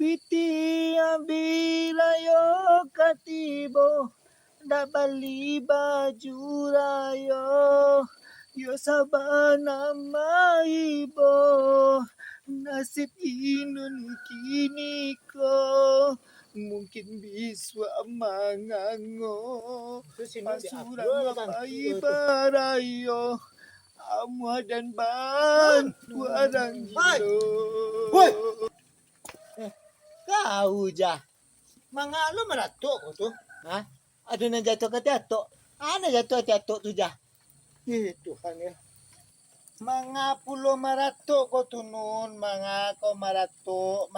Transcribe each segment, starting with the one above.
Piti abirayo katibo dabali bajurayo yo sabana maibo nasib inun kini ko mungkin biswa mangango pasurang paibarayo amwa dan bantu arang gilo. Hoy! Kau ja. Mangalo marato ko to. Ha? Ado na jatuh ka teato. Ano jatuh teato tu ja? Itu kan ya. Mga pulo marato ko tunun, mga ko marato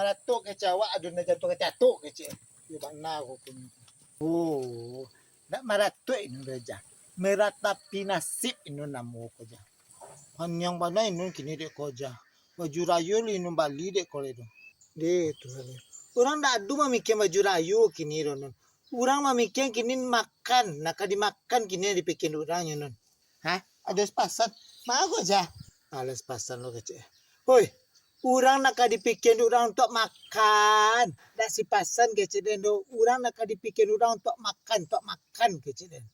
kecawa ado na jatuh ke teato kece. Iba na ako kun. Oh, na marato ino ja. Meratapi nasib ino namo ko ja. Hanyang bana ino kinire ko ja. Majurayo ino bali de ko redo. De itu kan ya. Orang dak adu mamikir majurayo kiniro nun. Orang mamikir kini makan, nak dimakan kini dipikin orang nun. Hah? Ada sepasan? Mau aja. Alas pasan lo kecil. Hoi, orang nak dipikin orang untuk makan. Dak si pasan kecil den do. Orang nak dipikin orang untuk makan kecil den.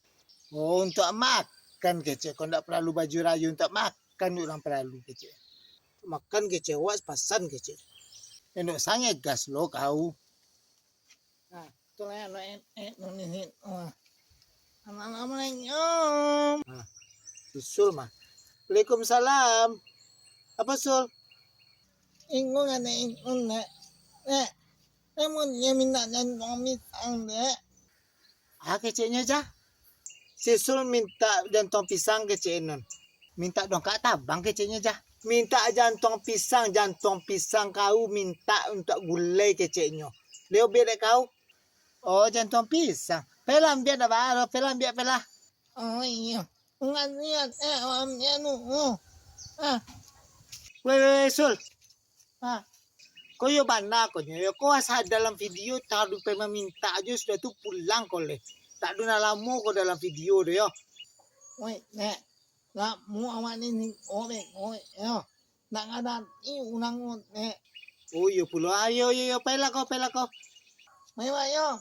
Oh, untuk makan kecil. Kau ndak perlu baju rayu untuk makan orang perlu kecil. Makan kecil, was pasan kecil. Endok sange gas lo kau. Nah, tu lah ini. Assalamualaikum. Nah, Sul mah. Waalaikumsalam. Apa Sul? Ingon ana ingon na. Namun niya minta dan pisang dek. Ah, keceknya aja. Si Sul minta jantong pisang kecek nun. Minta dong kak tabang keceknya aja. Minta jantong pisang kau minta untuk gulai keceknya. Leo biar kau. Oh, jantong pisang. Pelan biar dah baru, pelan biar pelan. Oh iya. Enggak lihat omnya nu. Weh, Sul. Ah. Kau yo bana kau yo. Kau asal dalam video tahu pe meminta aja sudah tu pulang kau le. Tak ada lama kau dalam video deh yo. Woi, nek. Lah mu awak ni ore yo. Nak ada unang nek. Oh yo pulo. Ayo pela kau. Ayo.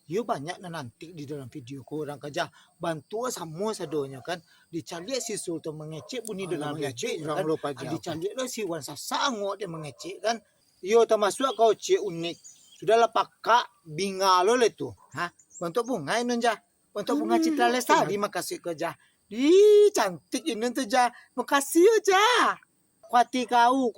Yo banyak nanti di dalam video kau orang kerja bantu sama sadonya kan dicari si Sul tu mengecek bunyi dalam mengecek orang kan lupa jawab. dicari lah si Wan Sasango dia mengecek kan yo termasuk kau cek unik sudahlah pakak bingalo le tu ha bantu bunga ini ja bantu bunga Citra Lestari makasih kerja di cantik ini tu ja makasih aja kuati kau